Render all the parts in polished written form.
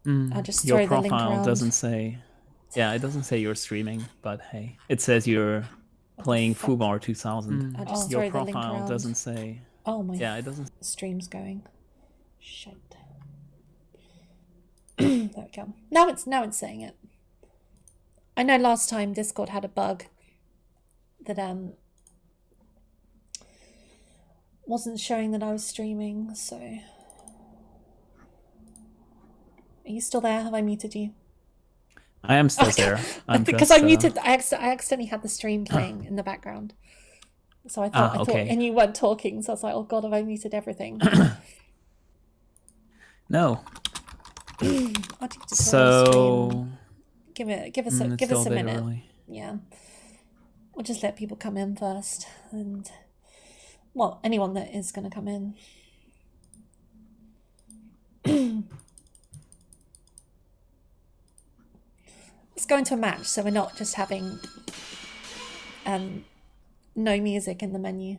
I'll just Your throw the link profile around. doesn't say. Yeah, it doesn't say you're streaming, but hey, it says you're What the playing fuck? Fubar 2000. I'll just Your throw the link profile around. doesn't say. Oh, my Yeah, it doesn't. stream's going. Shit. There we go. Now it's saying it. I know last time Discord had a bug that wasn't showing that I was streaming, so are you still there? Have I muted you? I am still there. I'm because just. I muted I accidentally had the stream playing in the background. So I thought Okay. and you weren't talking, so I was like, oh god, have I muted everything? No. So give us it's a still a bit minute. early. Yeah. We'll just let people come in first, and well, anyone that is going to come in. Let's go into a match, so we're not just having no music in the menu.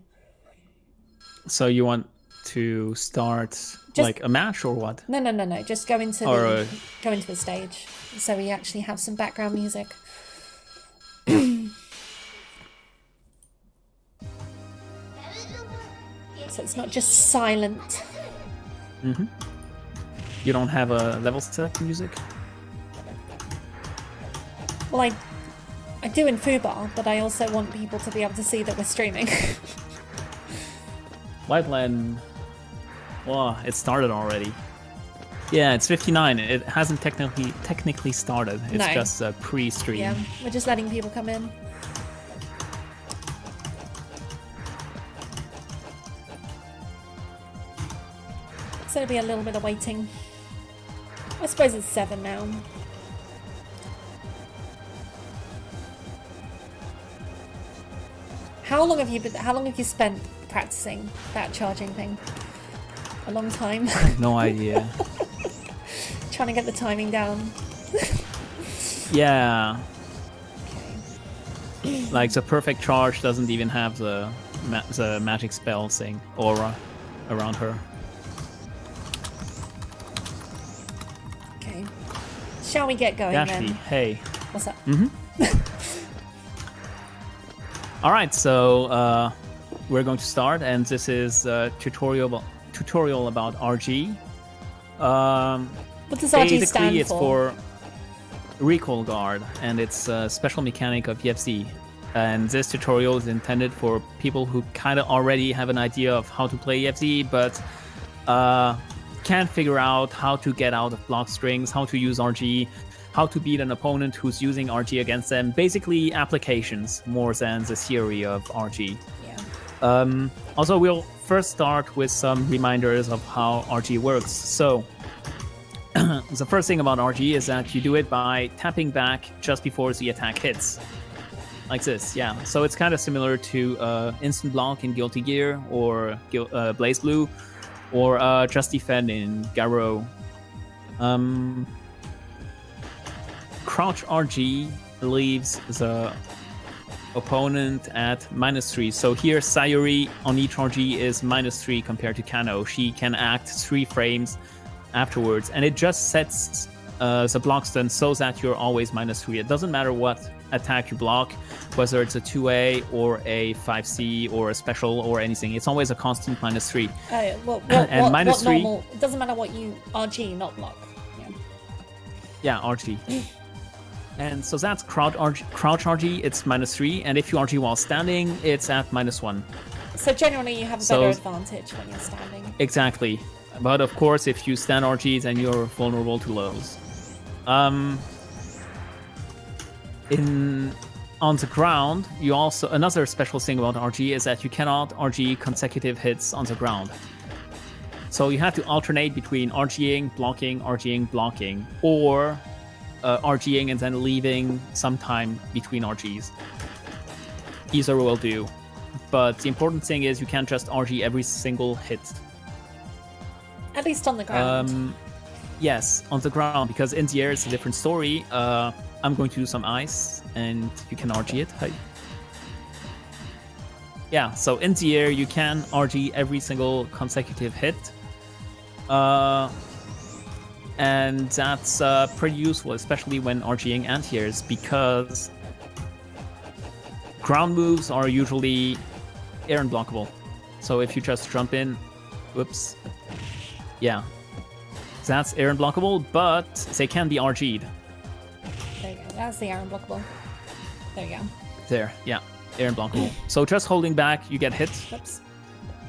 So you want to start like a match or what? No. Just go into the stage, so we actually have some background music. So it's not just silent. You don't have a level set music? Well, I do in Fubar, but I also want people to be able to see that we're streaming. Whiteland. Wow, it started already. Yeah, it's 59. It hasn't technically started. It's just a pre-stream. Yeah, we're just letting people come in. So it'll be a little bit of waiting. I suppose it's 7 now. How long have you spent practicing that charging thing? A long time. No idea. Trying to get the timing down. Yeah. Okay. Like the perfect charge doesn't even have the magic spell thing aura around her. Okay. Shall we get going then? Hey. What's up? All right, so we're going to start, and this is a tutorial about RG. What does RG stand for? It's for Recoil Guard, and it's a special mechanic of EFZ. And this tutorial is intended for people who kind of already have an idea of how to play EFZ, but can't figure out how to get out of block strings, how to use RG, how to beat an opponent who's using RG against them. Basically, applications more than the theory of RG. Yeah. Also, we'll first start with some reminders of how RG works. So, the first thing about RG is that you do it by tapping back just before the attack hits. Like this, yeah. So it's kind of similar to Instant Block in Guilty Gear, or Blaze Blue, or Just Defend in Garo. Crouch RG leaves the opponent at -3. So here Sayuri on each RG is -3 compared to Kano. She can act 3 frames afterwards, and it just sets the block stun so that you're always -3. It doesn't matter what attack you block, whether it's a 2A or a 5C or a special or anything. It's always a constant -3. And -3. Normal, it doesn't matter what you RG, not block. Yeah, RG. And so that's crouch RG, it's -3, and if you RG while standing, it's at -1. So generally you have a better advantage when you're standing. Exactly. But of course, if you stand RG, then you're vulnerable to lows. On the ground, you also, another special thing about RG is that you cannot RG consecutive hits on the ground. So you have to alternate between RGing, blocking, or RGing and then leaving some time between RGs. Either will do. But the important thing is you can't just RG every single hit. At least on the ground. Yes, on the ground, because in the air it's a different story. I'm going to do some ice, and you can RG it. Hi. Yeah, so in the air you can RG every single consecutive hit. and that's pretty useful, especially when RGing anti-airs, because ground moves are usually air unblockable. So if you just jump in, whoops, yeah, that's air unblockable, but they can be RG'd. There you go. That's the air unblockable. There you go. There, yeah, air unblockable. So just holding back, you get hit. Whoops.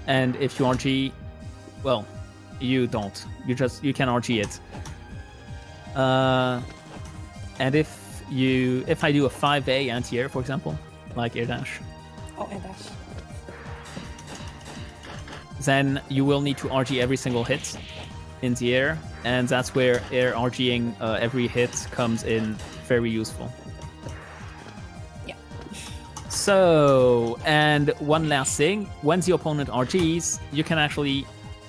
And if you RG, well, you don't. You can RG it. And if I do a 5A anti-air, for example, like air dash, Oh, air dash. then you will need to RG every single hit in the air, and that's where air RGing every hit comes in very useful. Yeah. So, and one last thing, when the opponent RGs, you can actually,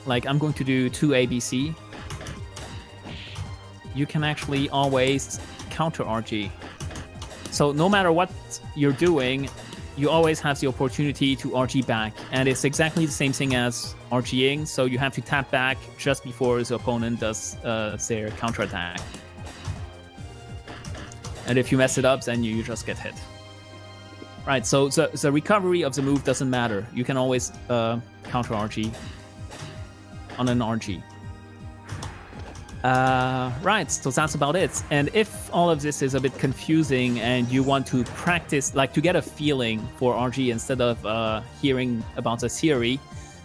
like I'm going to do 2 ABC, you can actually always counter RG. So no matter what you're doing, you always have the opportunity to RG back, and it's exactly the same thing as RGing, so you have to tap back just before the opponent does their counterattack. And if you mess it up, then you just get hit. Right, so the recovery of the move doesn't matter. You can always counter RG on an RG. Right, so that's about it. And if all of this is a bit confusing and you want to practice, like to get a feeling for RG instead of hearing about the theory,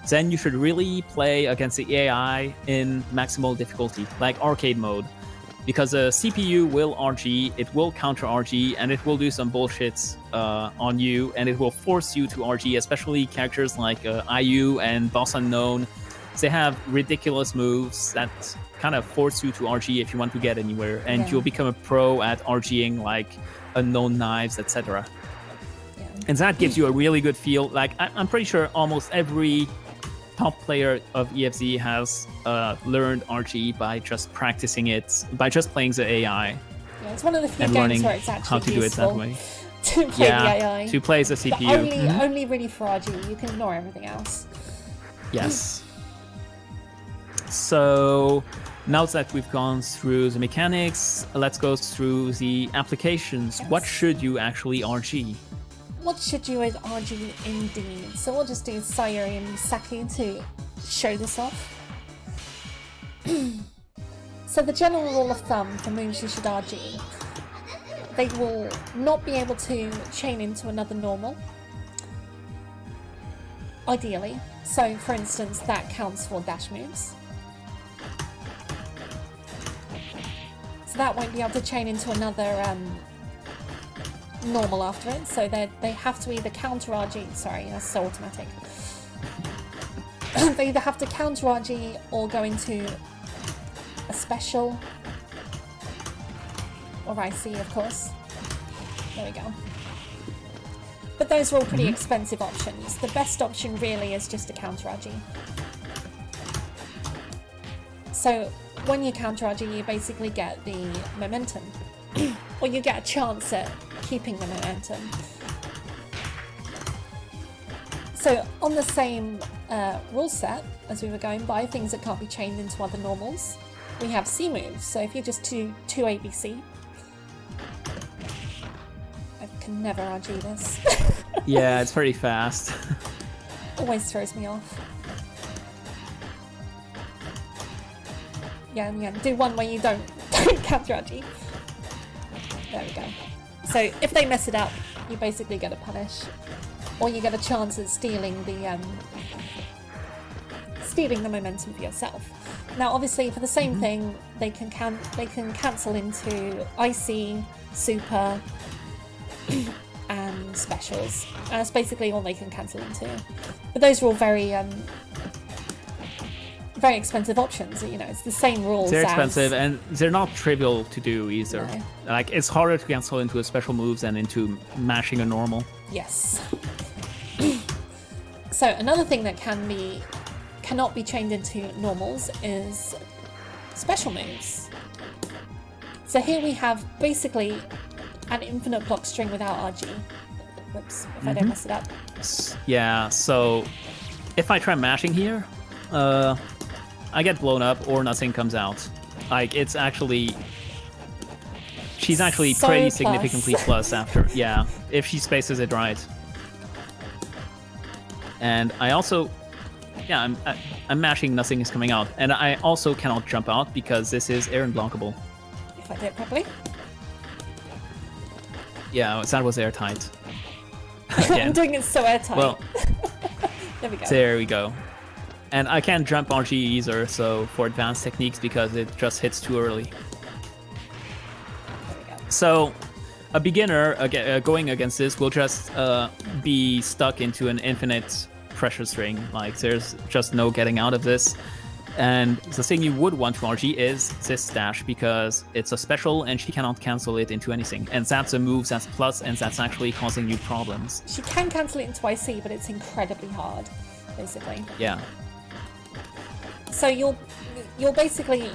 then you should really play against the AI in maximal difficulty, like arcade mode. Because the CPU will RG, it will counter RG, and it will do some bullshit on you, and it will force you to RG, especially characters like IU and Boss Unknown. They have ridiculous moves that kind of force you to RG if you want to get anywhere, and you'll become a pro at RGing like unknown knives, etc. Yeah. And that gives you a really good feel. Like I'm pretty sure almost every top player of EFZ has learned RG by just practicing it, by just playing the AI. Yeah, it's one of the few and games learning where it's actually how to do it that way. to play the AI. To play the CPU. But only really for RG. You can ignore everything else. Yes. So now that we've gone through the mechanics, let's go through the applications. Yes. What should you actually RG? What should you as RG indeed? So we'll just do Sayuri and Misaki to show this off. So the general rule of thumb for moves you should RG, they will not be able to chain into another normal, ideally. So for instance, that counts for dash moves. So that won't be able to chain into another normal after it. So they have to either counter RG. Sorry, that's so automatic. They either have to counter RG or go into a special or IC, of course. There we go. But those are all pretty expensive options. The best option really is just a counter RG. So when you counter RG, you basically get the momentum, or you get a chance at keeping the momentum. So on the same rule set as we were going by, things that can't be chained into other normals, we have C moves. So if you just do 2 ABC, I can never RG this. Yeah, it's pretty fast. Always throws me off. Yeah, do one where you don't counter RG. There we go. So if they mess it up, you basically get a punish, or you get a chance at stealing the momentum for yourself. Now, obviously, for the same thing, they can cancel into IC, Super, and Specials. That's basically all they can cancel into. But those are all very expensive options. You know, it's the same rules. They're expensive, and they're not trivial to do either. No. Like, it's harder to cancel into a special move than into mashing a normal. Yes. So another thing that cannot be chained into normals is special moves. So here we have basically an infinite block string without RG. Whoops, if I don't mess it up. Yeah, so if I try mashing here, I get blown up or nothing comes out. Like, it's actually... She's actually So pretty plus. significantly plus after, yeah, if she spaces it right. And I also, yeah, I'm mashing, nothing is coming out. And I also cannot jump out because this is air unblockable. If I do it properly. Yeah, that was airtight. I'm doing it so airtight. Well, there we go. There we go. And I can't jump RG either, so for advanced techniques, because it just hits too early. So a beginner going against this will just be stuck into an infinite pressure string. Like, there's just no getting out of this. And the thing you would want to RG is this dash, because it's a special and she cannot cancel it into anything. And that's a move that's plus, and that's actually causing you problems. She can cancel it into IC, but it's incredibly hard, basically. Yeah. So you're basically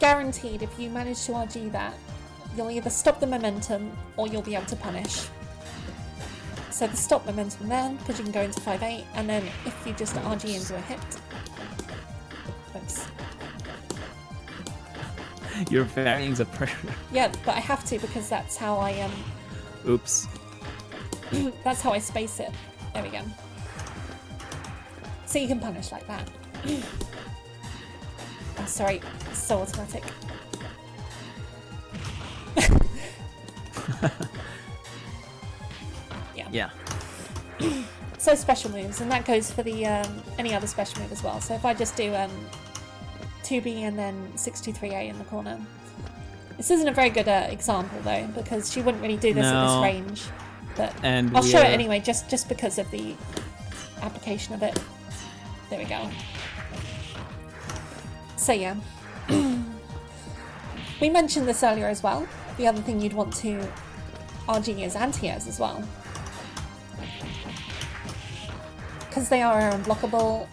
guaranteed, if you manage to RG that, you'll either stop the momentum or you'll be able to punish. So the stop momentum then, because you can go into 5-8, and then if you just RG into a hit. Oops. You're varying the pressure. Yeah, but I have to, because that's how I Oops. that's how I space it. There we go. So you can punish like that. Oh, sorry, it's so automatic. Yeah. So special moves, and that goes for the any other special move as well. So if I just do 2B and then 623A in the corner. This isn't a very good example though, because she wouldn't really do this at this range. But I'll show it anyway, just because of the application of it. There we go. So yeah. We mentioned this earlier as well. The other thing you'd want to RG is anti-airs as well. Because they are unblockable,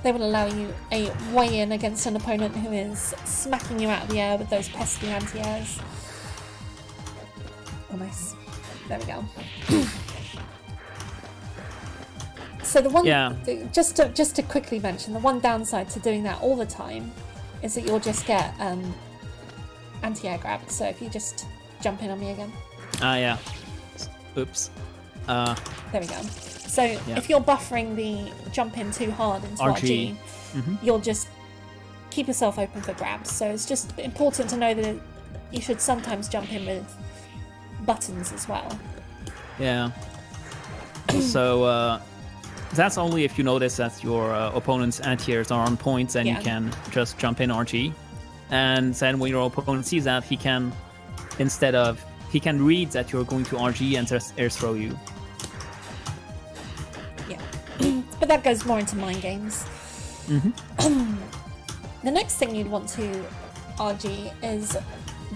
they will allow you a way in against an opponent who is smacking you out of the air with those pesky anti-airs. Oh, nice. There we go. So the one, just to quickly mention, the one downside to doing that all the time is that you'll just get anti-air grab. So if you just jump in on me again. Yeah. Oops. There we go. So if you're buffering the jump in too hard into RG, you'll just keep yourself open for grabs. So it's just important to know that you should sometimes jump in with buttons as well. Yeah. So that's only if you notice that your opponent's anti-airs are on point, then you can just jump in RG. And then when your opponent sees that, he can read that you're going to RG and just air throw you. Yeah. But that goes more into mind games. The next thing you'd want to RG is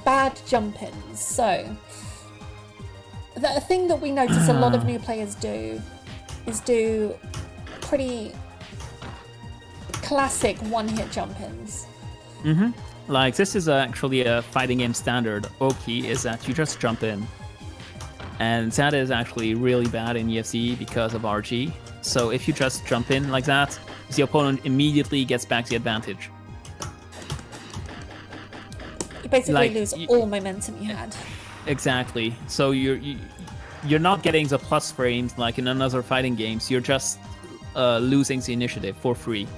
bad jump-ins. So the thing that we notice a lot of new players do is do pretty classic one-hit jump-ins. Like, this is actually a fighting game standard. Oki is that you just jump in. And that is actually really bad in EFZ because of RG. So if you just jump in like that, the opponent immediately gets back the advantage. You basically lose all momentum you had. Exactly. So you're not getting the plus frames like in another fighting games. You're just losing the initiative for free.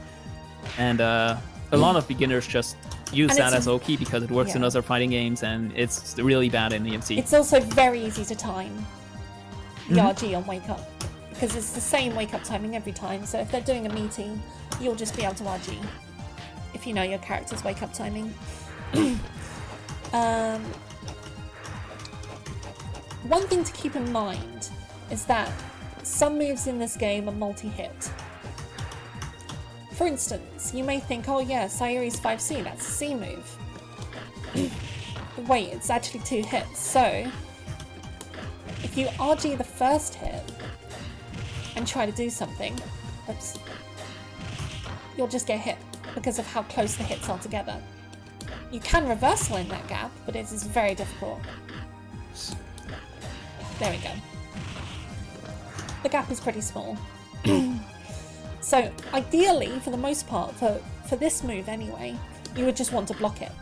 And a lot of beginners just use that as Oki because it works in other fighting games, and it's really bad in EFZ. It's also very easy to time the RG on Wake Up, because it's the same Wake Up timing every time. So if they're doing a meeting, you'll just be able to RG if you know your character's Wake Up timing. One thing to keep in mind is that some moves in this game are multi-hit. For instance, you may think, oh yeah, Sayuri's 5C, that's a C move. But wait, it's actually 2 hits. So if you RG the first hit and try to do something, you'll just get hit because of how close the hits are together. You can reversal in that gap, but it is very difficult. There we go. The gap is pretty small. So ideally, for the most part, for this move anyway, you would just want to block it.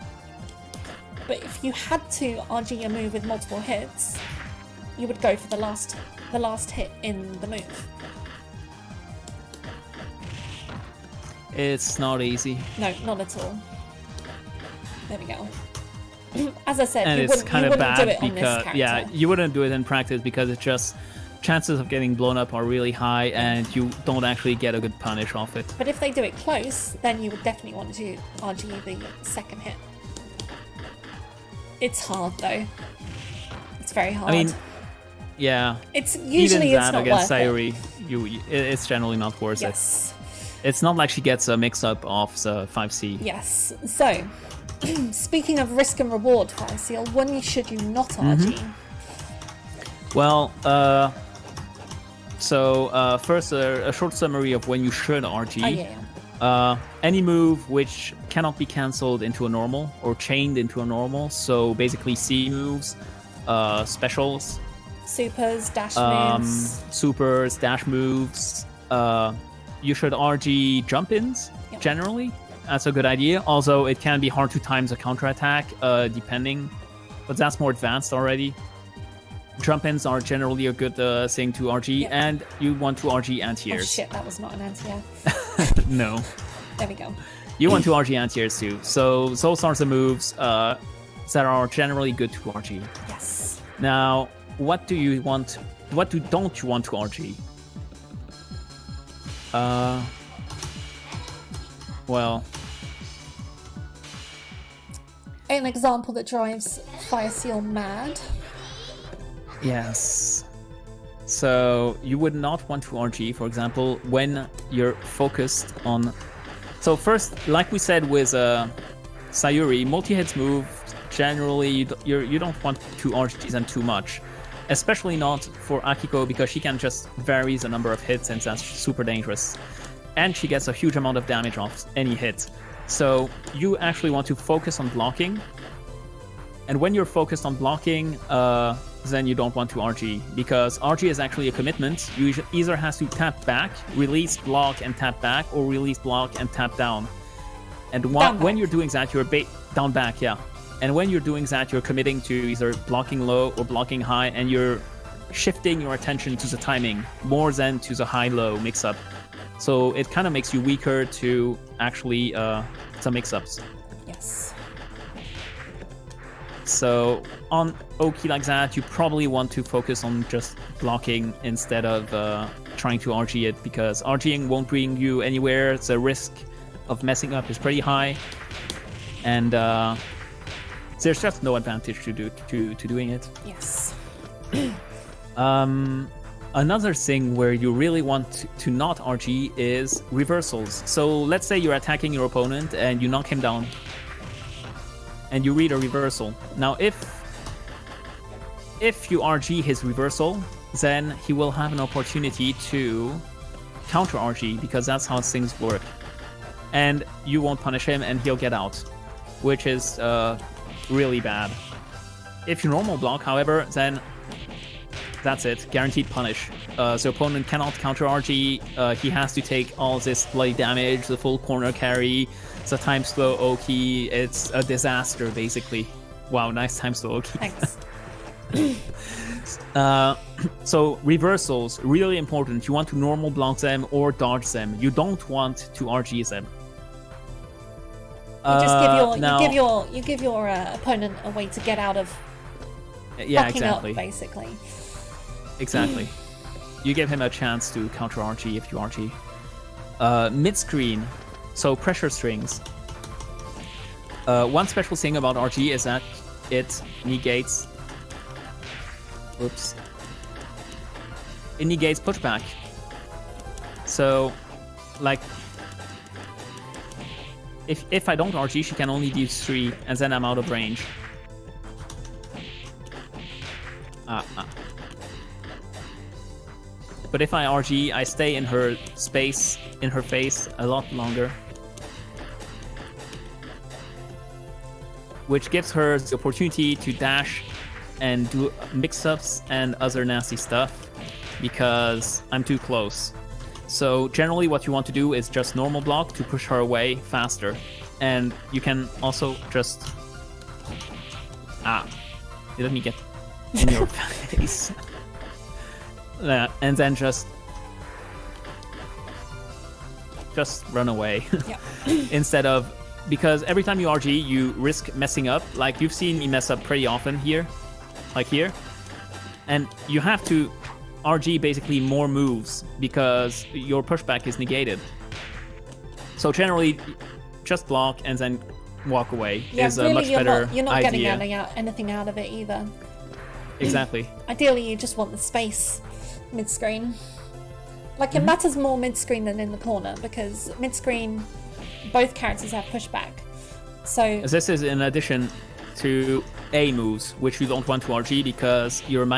But if you had to RG a move with multiple hits, you would go for the last hit in the move. It's not easy. No, not at all. There we go. As I said, And you it's wouldn't, kind you of wouldn't do bad it on this because, character. yeah, you wouldn't do it in practice because it's just chances of getting blown up are really high and you don't actually get a good punish off it. But if they do it close, then you would definitely want to RG the second hit. It's hard though. It's very hard. I mean, yeah. It's usually even it's that not against worth Sayuri, it's generally not worth Yes. it. It's not like she gets a mix-up of the 5C. Yes. So, speaking of risk and reward, Fire Seal, when should you not RG? Well, first a short summary of when you should RG. Oh, yeah. Any move which cannot be cancelled into a normal or chained into a normal. So basically C moves, specials, Supers, dash moves. supers, dash moves. You should RG jump-ins, Yep. generally. That's a good idea. Also, it can be hard to times a counterattack, depending. But that's more advanced already. Jump-ins are generally a good thing to RG. Yep. And you want to RG Oh anti-airs. shit, that was not an anti-air. No. There we go. You want to RG anti-airs too. So those are the moves that are generally good to RG. Yes. Now, what don't you want to RG? Well, An example that drives Fire Seal mad. yes. So you would not want to RG, for example, when you're focused on. So first, like we said with Sayuri, multi-hits move generally you don't want to RG them too much, especially not for Akiko because she can just vary the number of hits and that's super dangerous, and she gets a huge amount of damage off any hit. So you actually want to focus on blocking, and when you're focused on blocking, then you don't want to RG because RG is actually a commitment. You either has to tap back, release block and tap back, or release block and tap down. And when you're doing that, you're down back, yeah. And when you're doing that, you're committing to either blocking low or blocking high, and you're shifting your attention to the timing more than to the high-low mix-up. So it kind of makes you weaker to actually some mix-ups. Yes. So on Oki like that, you probably want to focus on just blocking instead of trying to RG it, because RGing won't bring you anywhere. The risk of messing up is pretty high, and there's just no advantage to doing it. Yes. Another thing where you really want to not RG is reversals. So let's say you're attacking your opponent and you knock him down, and you read a reversal. Now, if you RG his reversal, then he will have an opportunity to counter RG, because that's how things work. And you won't punish him, and he'll get out, which is really bad. If you normal block, however, then that's it, guaranteed punish. The opponent cannot counter RG. He has to take all this bloody damage, the full corner carry, the time slow Oki. It's a disaster, basically. Wow, nice time slow Oki. Thanks. So reversals, really important. You want to normal block them or dodge them. You don't want to RG them. You just give your opponent a way to get out of fucking up, basically. Exactly. You give him a chance to counter RG if you RG. Mid-screen, so pressure strings. One special thing about RG is that it negates... Oops. It negates pushback. So, like... If I don't RG, she can only do 3, and then I'm out of range. But if I RG, I stay in her space, in her face, a lot longer. Which gives her the opportunity to dash and do mix-ups and other nasty stuff, because I'm too close. So generally what you want to do is just normal block to push her away faster. And you can also just... let me get in your face. And then just run away. Yeah. Instead of... Because every time you RG, you risk messing up. Like, you've seen me mess up pretty often here. Like here. And you have to RG basically more moves because your pushback is negated. So generally, just block and then walk away is really, a much better idea. You're not getting anything out of it either. Exactly. Ideally, you just want the space mid-screen. Like, it matters more mid-screen than in the corner, because mid-screen, both characters have pushback. So this is in addition to A moves, which you don't want to RG because you're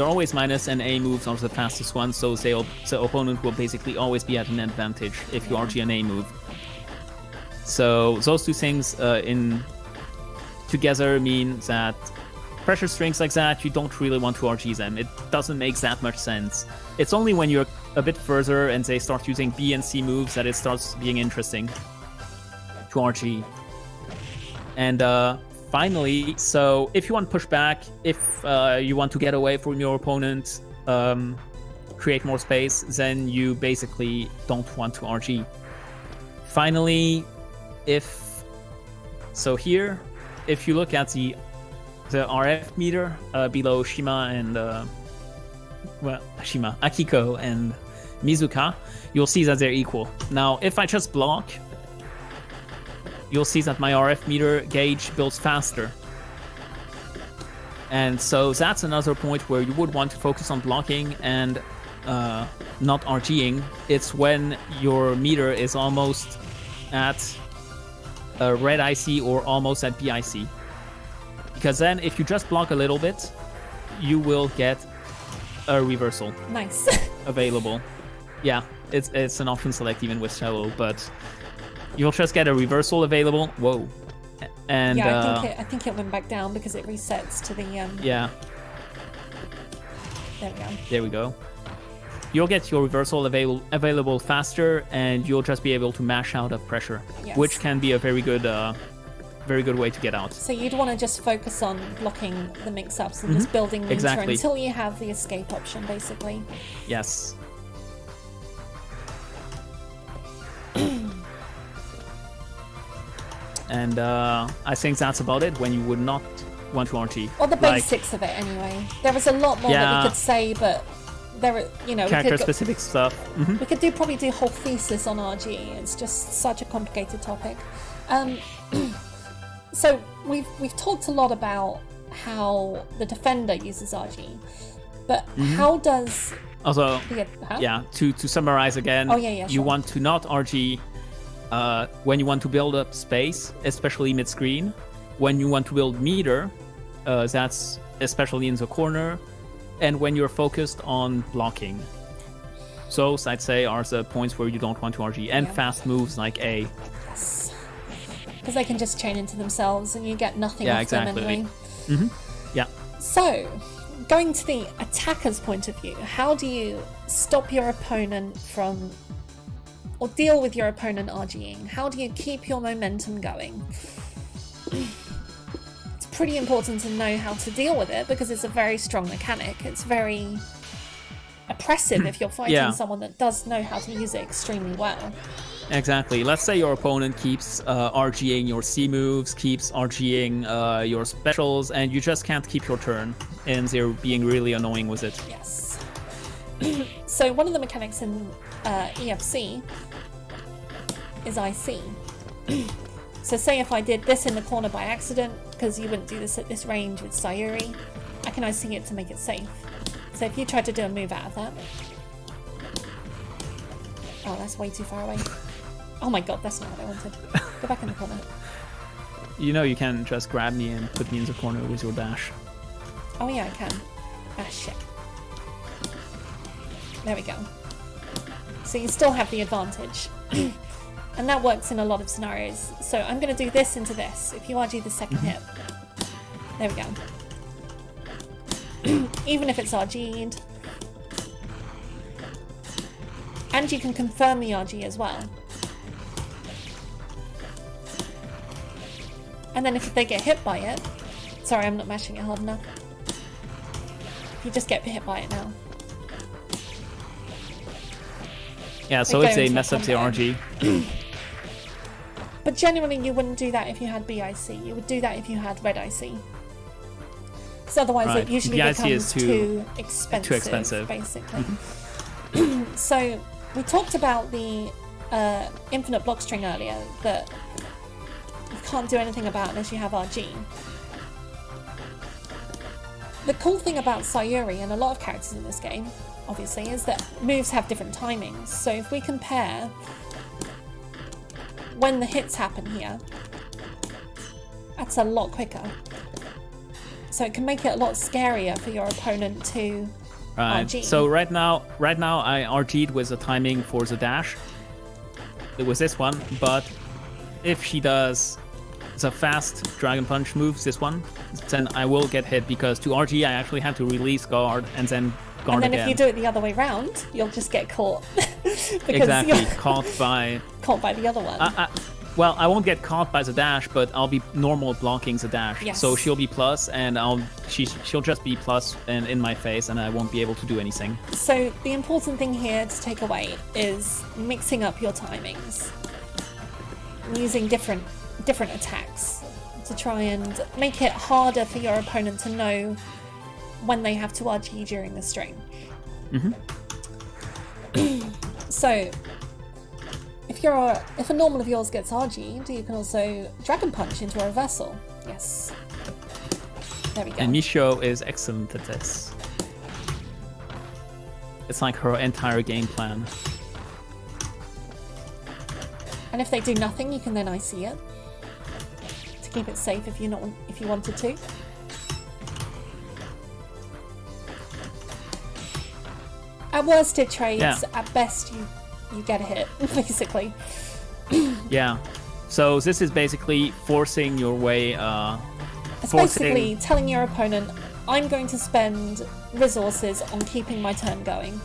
always minus, and A moves are the fastest ones, so the opponent will basically always be at an advantage if you RG an A move. So those two things together mean that pressure strings like that, you don't really want to RG them. It doesn't make that much sense. It's only when you're a bit further and they start using B and C moves that it starts being interesting to RG. And finally, so if you want pushback, if you want to get away from your opponent, create more space, then you basically don't want to RG. Finally, here, if you look at the RF meter below Shima and Akiko and Mizuka, you'll see that they're equal. Now, if I just block, you'll see that my RF meter gauge builds faster. And so that's another point where you would want to focus on blocking and not RGing. It's when your meter is almost at red IC or almost at BIC. Because then if you just block a little bit, you will get a reversal. Nice. Available. Yeah, it's an option select even with shallow, but you'll just get a reversal available. Whoa. And yeah, I think it went back down because it resets to the yeah. There we go. There we go. You'll get your reversal available faster, and you'll just be able to mash out of pressure, yes. Which can be a very good way to get out. So you'd want to just focus on blocking the mix-ups and just building meter exactly. Until you have the escape option, basically. Yes. And I think that's about it when you would not want to RG. Or the basics of it, anyway. There was a lot more that we could say, but there, character-specific stuff. Mm-hmm. We could probably do a whole thesis on RG. It's just such a complicated topic. So we've talked a lot about how the defender uses RG, but how does also to summarize again? You want to not RG when you want to build up space, especially mid-screen. When you want to build meter, that's especially in the corner, and when you're focused on blocking. So I'd say are the points where you don't want to RG, and fast moves like A. Yes. Because they can just chain into themselves and you get nothing off them anyway. Mm-hmm. Yeah. So, going to the attacker's point of view, how do you stop your opponent from, or deal with your opponent RGing? How do you keep your momentum going? It's pretty important to know how to deal with it because it's a very strong mechanic. It's very oppressive if you're fighting someone that does know how to use it extremely well. Exactly. Let's say your opponent keeps RGing your C moves, keeps RGing your specials, and you just can't keep your turn, and they're being really annoying with it. Yes. So one of the mechanics in EFC is IC. So say if I did this in the corner by accident, because you wouldn't do this at this range with Sayuri, I can IC it to make it safe. So if you try to do a move out of that... Oh, that's way too far away. Oh my god, that's not what I wanted. Go back in the corner. You know you can just grab me and put me in the corner with your dash. Oh yeah, I can. Ah, shit. There we go. So you still have the advantage. And that works in a lot of scenarios. So I'm going to do this into this. If you RG the second hit. There we go. Even if it's RG'd. And you can confirm the RG as well. And then if they get hit by it... Sorry, I'm not mashing it hard enough. You just get hit by it now. Yeah, so if they mess up the RG. But generally you wouldn't do that if you had BIC. You would do that if you had red IC. So otherwise it usually becomes too expensive, basically. So we talked about the infinite block string earlier that you can't do anything about unless you have RG. The cool thing about Sayuri and a lot of characters in this game, obviously, is that moves have different timings. So if we compare when the hits happen here, that's a lot quicker. So it can make it a lot scarier for your opponent to RG. So right now I RG'd with the timing for the dash. It was this one, but if she does the fast Dragon Punch move, this one, then I will get hit because to RG I actually have to release guard and then guard again. And then if you do it the other way round, you'll just get caught. Exactly, caught by the other one. Well, I won't get caught by the dash, but I'll be normal blocking the dash. Yes. So she'll be plus, and she'll just be plus and in my face, and I won't be able to do anything. So the important thing here to take away is mixing up your timings, using different attacks to try and make it harder for your opponent to know when they have to RG during the string. So if a normal of yours gets RG'd, you can also Dragon Punch into a reversal. Yes. There we go. And Misho is excellent at this. It's like her entire game plan. And if they do nothing, you can then IC it to keep it safe if you wanted to. At worst it trades, at best you get a hit, basically. Yeah. So this is basically forcing your way, it's basically telling your opponent, I'm going to spend resources on keeping my turn going.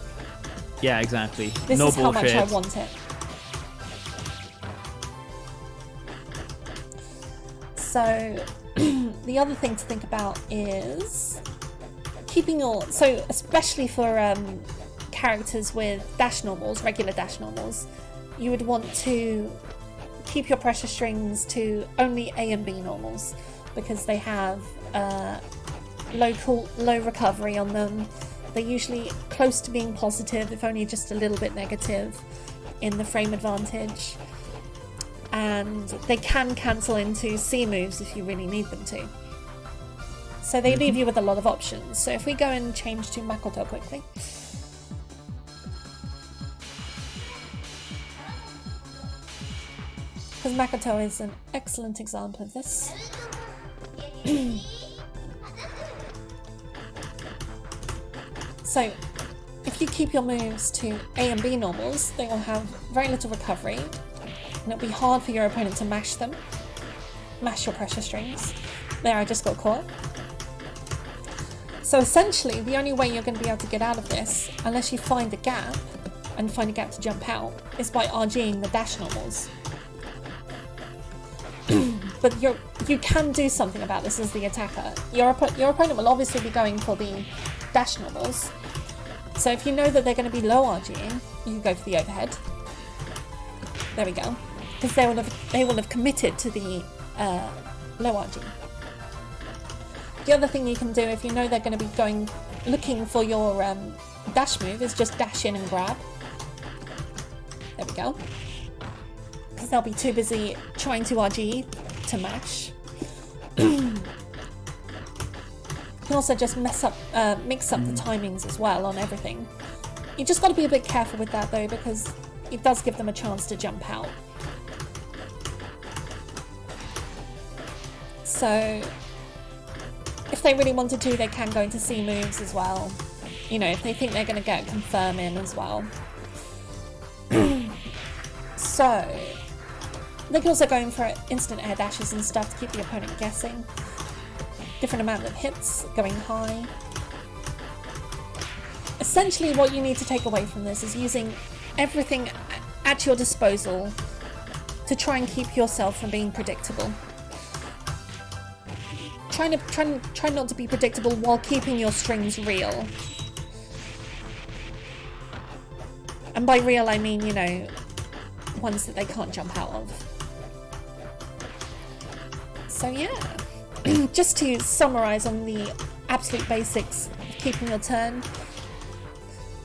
Yeah, exactly. This is how much I want it. So the other thing to think about is keeping your... So especially for characters with dash normals, regular dash normals, you would want to keep your pressure strings to only A and B normals because they have low recovery on them. They're usually close to being positive, if only just a little bit negative in the frame advantage. And they can cancel into C moves if you really need them to. So they leave you with a lot of options. So if we go and change to Makoto quickly. Because Makoto is an excellent example of this. So, if you keep your moves to A and B normals, they will have very little recovery, and it'll be hard for your opponent to mash them. Mash your pressure strings. There, I just got caught. So essentially, the only way you're going to be able to get out of this, unless you find a gap, and find a gap to jump out, is by RGing the dash normals. But you can do something about this as the attacker. Your opponent will obviously be going for the dash normals. So if you know that they're going to be low RGing, you can go for the overhead. There we go. Because they will have committed to the low RG. The other thing you can do if you know they're going to be looking for your dash move is just dash in and grab. There we go. Because they'll be too busy trying to RG to mash. You can also just mix up the timings as well on everything. You just got to be a bit careful with that though, because it does give them a chance to jump out. So if they really wanted to, they can go into C moves as well. You know, if they think they're going to get confirm in as well. So they can also go in for instant air dashes and stuff to keep the opponent guessing. Different amount of hits, going high. Essentially what you need to take away from this is using everything at your disposal to try and keep yourself from being predictable. Try not to be predictable while keeping your strings real. And by real, I mean, you know, ones that they can't jump out of. So yeah, just to summarize on the absolute basics of keeping your turn,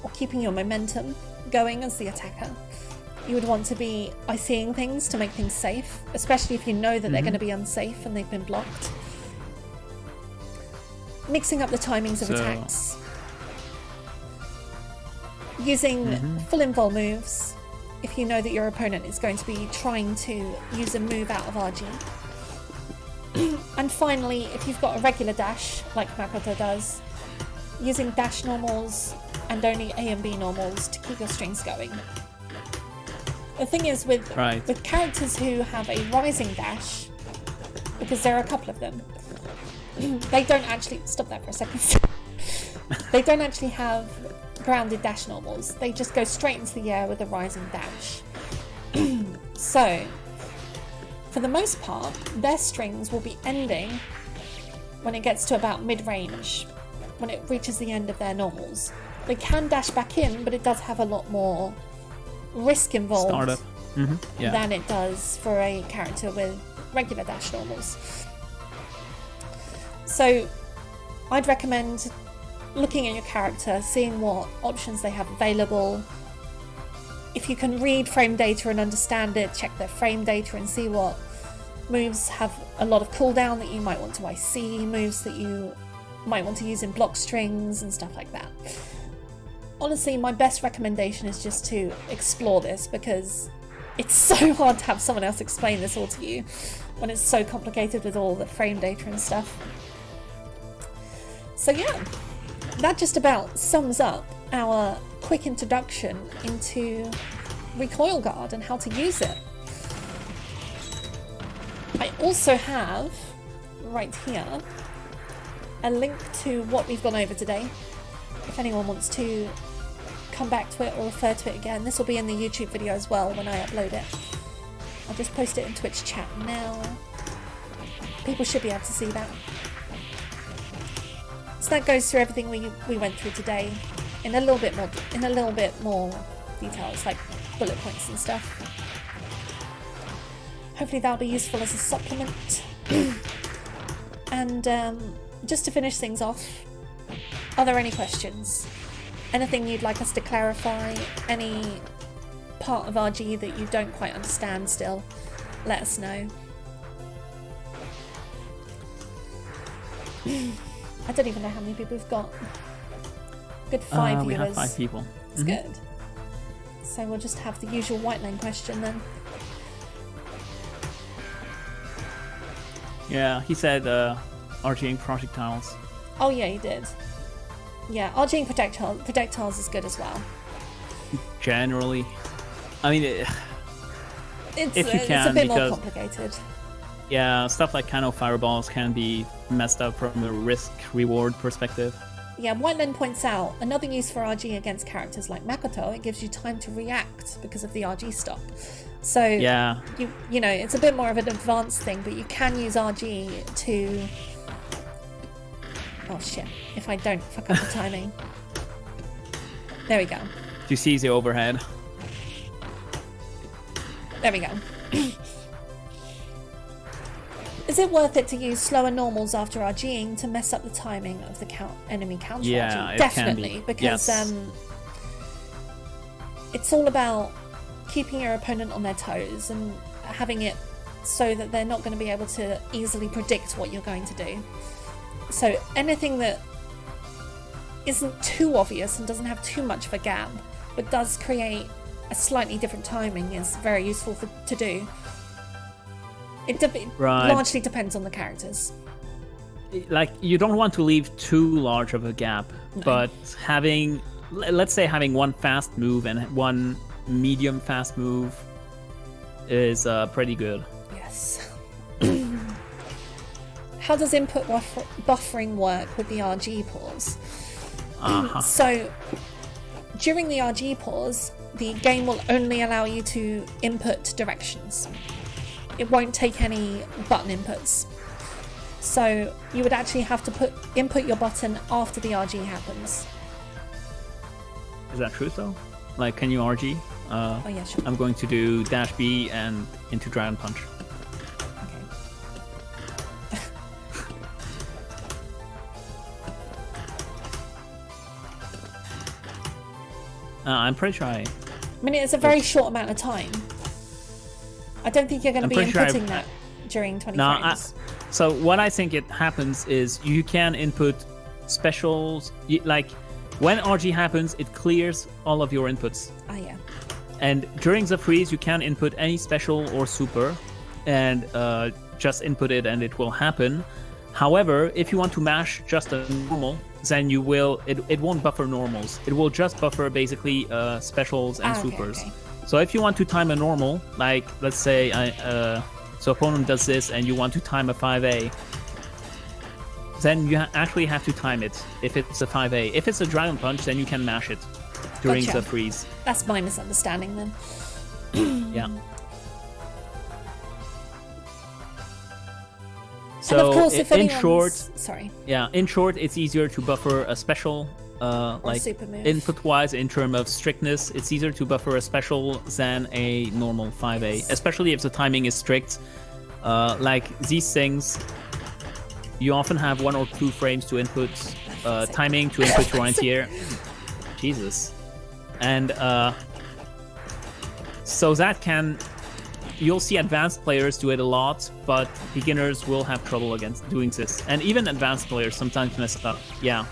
or keeping your momentum going as the attacker, you would want to be ICing things to make things safe, especially if you know that they're going to be unsafe and they've been blocked. Mixing up the timings of attacks. Using full invul moves if you know that your opponent is going to be trying to use a move out of RG. And finally, if you've got a regular dash, like Makoto does, using dash normals and only A and B normals to keep your strings going. The thing is with characters who have a rising dash, because there are a couple of them, they don't actually... Stop that for a second. They don't actually have grounded dash normals. They just go straight into the air with a rising dash. So, for the most part, their strings will be ending when it gets to about mid-range, when it reaches the end of their normals. They can dash back in, but it does have a lot more risk involved than it does for a character with regular dash normals. So I'd recommend looking at your character, seeing what options they have available. If you can read frame data and understand it, check their frame data and see what moves have a lot of cooldown that you might want to IC, moves that you might want to use in block strings and stuff like that. Honestly, my best recommendation is just to explore this, because it's so hard to have someone else explain this all to you when it's so complicated with all the frame data and stuff. So yeah, that just about sums up our quick introduction into Recoil Guard and how to use it. I also have, right here, a link to what we've gone over today. If anyone wants to come back to it or refer to it again, this will be in the YouTube video as well when I upload it. I'll just post it in Twitch chat now. People should be able to see that. So that goes through everything we went through today in a little bit more details, like bullet points and stuff. Hopefully that'll be useful as a supplement. And just to finish things off, are there any questions? Anything you'd like us to clarify? Any part of RG that you don't quite understand still? Let us know. I don't even know how many people we've got. Good 5 viewers. We have 5 people. That's good. So we'll just have the usual white lane question then. Yeah, he said RGing projectiles. Oh yeah, he did. Yeah, RGing projectiles is good as well. Generally. I mean, it's if you can, it's a bit more complicated. Yeah, stuff like Kano fireballs can be messed up from a risk-reward perspective. Yeah, white lane points out, another use for RG against characters like Makoto, it gives you time to react because of the RG stop. So, yeah, you know, it's a bit more of an advanced thing, but you can use RG to... Oh shit, if I don't fuck up the timing. There we go. Do you see the overhead? There we go. Is it worth it to use slower normals after RGing to mess up the timing of the enemy counter Yeah, RG? it Definitely, can be. because Yes. It's all about keeping your opponent on their toes and having it so that they're not going to be able to easily predict what you're going to do. So anything that isn't too obvious and doesn't have too much of a gap, but does create a slightly different timing, is very useful to do. It largely depends on the characters. Like, you don't want to leave too large of a gap, but having, let's say, having one fast move and one medium fast move is pretty good. Yes. How does input buffering work with the RG pause? So, during the RG pause, the game will only allow you to input directions. It won't take any button inputs. So you would actually have to input your button after the RG happens. Is that true though? Like, can you RG? Oh yeah, sure. I'm going to do dash B and into Dragon Punch. Okay. I'm pretty sure I mean, it's a very short amount of time. I don't think you're going to be inputting that during 20 frames. So what I think it happens is you can input specials, like when RG happens, it clears all of your inputs. Ah, yeah. And during the freeze, you can input any special or super and just input it and it will happen. However, if you want to mash just a normal, then you will, it won't buffer normals. It will just buffer basically specials and supers. Okay. So if you want to time a normal, like let's say so opponent does this and you want to time a 5A, then you actually have to time it if it's a 5A. If it's a Dragon Punch, then you can mash it during the freeze. That's my misunderstanding then. Yeah. So and of course, if in short, in short, it's easier to buffer a special, like input-wise in terms of strictness. It's easier to buffer a special than a normal 5A, especially if the timing is strict. Like these things, you often have 1 or 2 frames to input timing to input your anti-air. Jesus, and so that can. You'll see advanced players do it a lot, but beginners will have trouble against doing this. And even advanced players sometimes mess up. Yeah.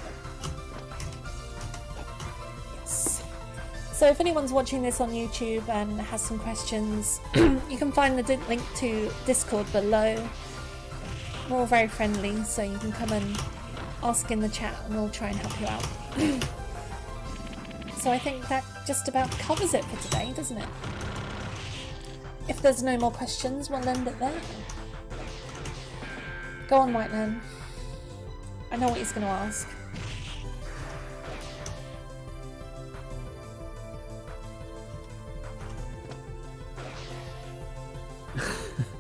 Yes. So if anyone's watching this on YouTube and has some questions, you can find the link to Discord below. We're all very friendly, so you can come and ask in the chat and we'll try and help you out. So I think that just about covers it for today, doesn't it? If there's no more questions, we'll end it there. Go on, Whiteman. I know what he's going to ask.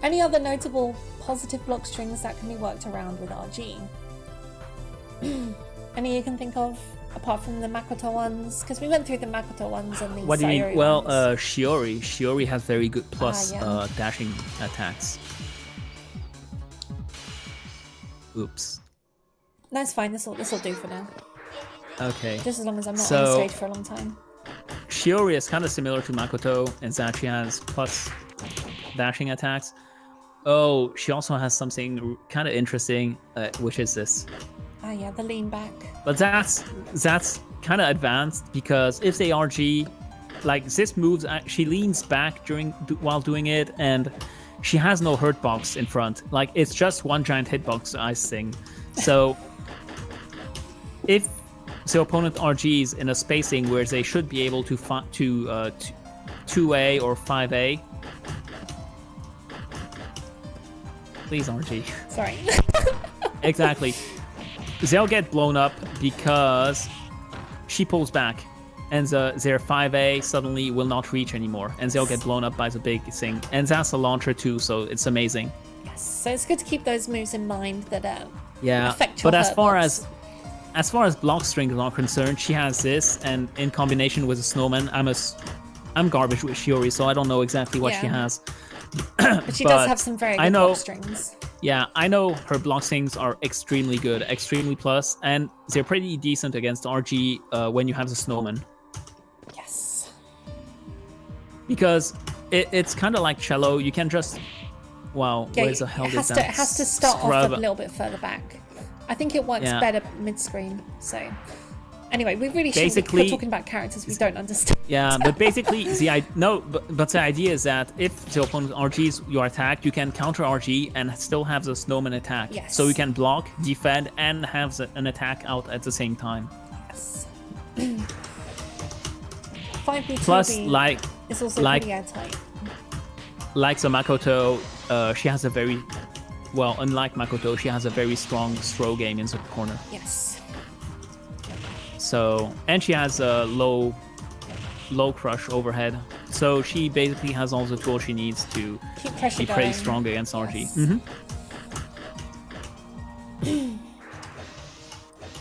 Any other notable positive block strings that can be worked around with RG? Any you can think of? Apart from the Makoto ones, because we went through the Makoto ones and the What do you mean? Well, Shiori. Shiori has very good plus dashing attacks. Oops. That's fine. This will do for now. Okay. Just as long as I'm not on stage for a long time. Shiori is kind of similar to Makoto in that she has plus dashing attacks. Oh, she also has something kind of interesting, which is this. Ah, yeah, the lean back. But that's kind of advanced because if they RG, like this moves, she leans back while doing it, and she has no hurt box in front. Like it's just one giant hitbox ice thing. So if the opponent RGs in a spacing where they should be able to 2A or 5A, please RG. Sorry. Exactly. They'll get blown up because she pulls back and their 5A suddenly will not reach anymore and they'll get blown up by the big thing. And that's a launcher too, so it's amazing. Yes, so it's good to keep those moves in mind that affect your but as far as block strings are concerned, she has this, and in combination with a snowman, I'm garbage with Shiori, so I don't know exactly what she has. But she does have some very good block strings. Yeah, I know her block strings are extremely good, extremely plus, and they're pretty decent against RG when you have the snowman. Yes. Because it's kind of like cello. You can just... Wow, where the hell did that? It has to start off a little bit further back. I think it works better mid-screen, so... Anyway, we really shouldn't be talking about characters we don't understand. Yeah, but basically, but the idea is that if the opponent RGs your attack, you can counter RG and still have the snowman attack. Yes. So you can block, defend, and have an attack out at the same time. Yes. 5B2B Plus, is also pretty airtight. Like the Makoto, she has a very... Well, unlike Makoto, she has a very strong throw game in the corner. Yes. So, and she has a low low crush overhead. So she basically has all the tools she needs to Keep pressure be going. pretty strong against RG. Yes.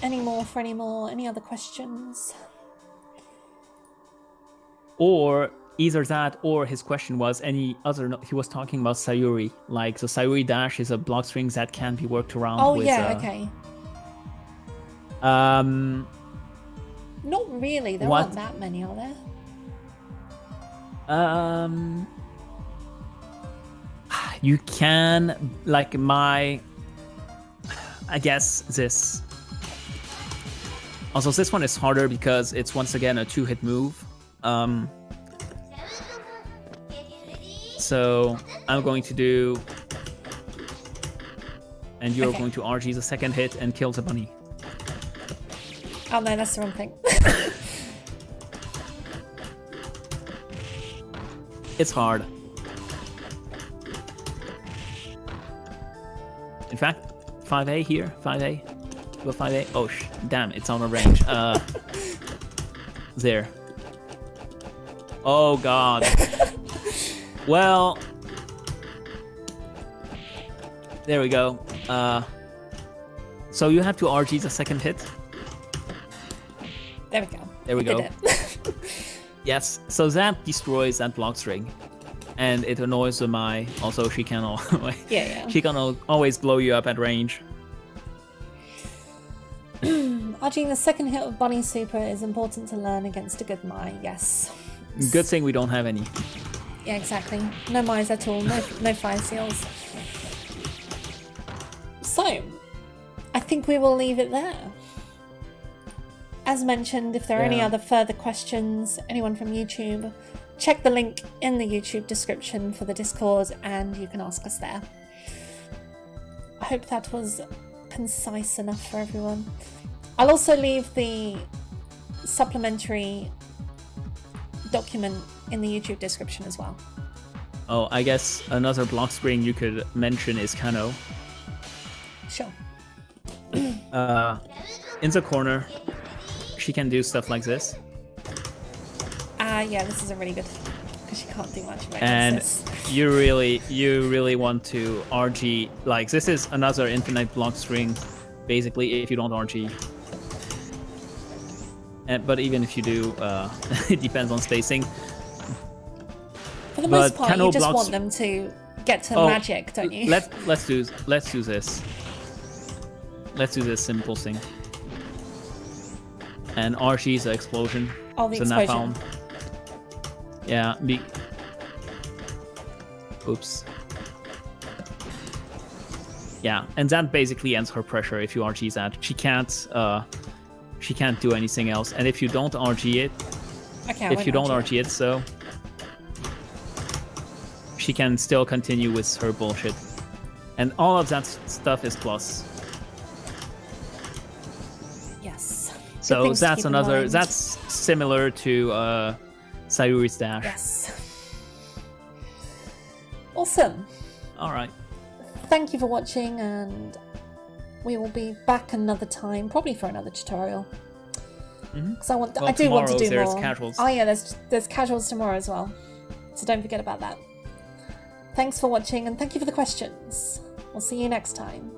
Any more? Any other questions? Or either that, or his question was any other. He was talking about Sayuri. Like the Sayuri dash is a block string that can be worked around. Oh with, yeah, okay. Not really. There aren't that many, are there? You can like I guess this. Also, this one is harder because it's once again a 2-hit move. So I'm going to do, and you're going to RG the second hit and kill the bunny. Oh no, that's the wrong thing. It's hard. In fact, 5A here, 5A. Go 5A. Oh, damn, it's on a range. There. Oh, God. Well, there we go. So you have to RG the second hit. There we go. There we go. Did it. Yes, so that destroys that block string. And it annoys the Mai. Also, she can always, she can always blow you up at range. Arching the second hit of Bunny Super is important to learn against a good Mai, yes. Good thing we don't have any. Yeah, exactly. No Mai's at all, no fire seals. So, I think we will leave it there. As mentioned, if there are any other further questions, anyone from YouTube, check the link in the YouTube description for the Discord and you can ask us there. I hope that was concise enough for everyone. I'll also leave the supplementary document in the YouTube description as well. Oh, I guess another block string you could mention is Kano. Sure. In the corner, she can do stuff like this. Yeah, this isn't really good because she can't do much about and this. you really want to RG. Like, this is another infinite block string, basically, if you don't RG. But even if you do, it depends on spacing. For the most part, Kano you just blocks... want them to get to magic, don't you? Let's do this. Let's do this simple thing. And RG is the explosion. Oh, the explosion. Napalm. Yeah. Oops. Yeah, and that basically ends her pressure if you RG that. She can't do anything else. And if you don't RG it, if you don't RG it, so she can still continue with her bullshit. And all of that stuff is plus. Yes. So that's another. That's similar to Sayuri's dash. Yes. Awesome. All right. Thank you for watching, and we will be back another time, probably for another tutorial. Because I do want to do there's more. Casuals. Oh yeah, there's casuals tomorrow as well. So don't forget about that. Thanks for watching, and thank you for the questions. We'll see you next time.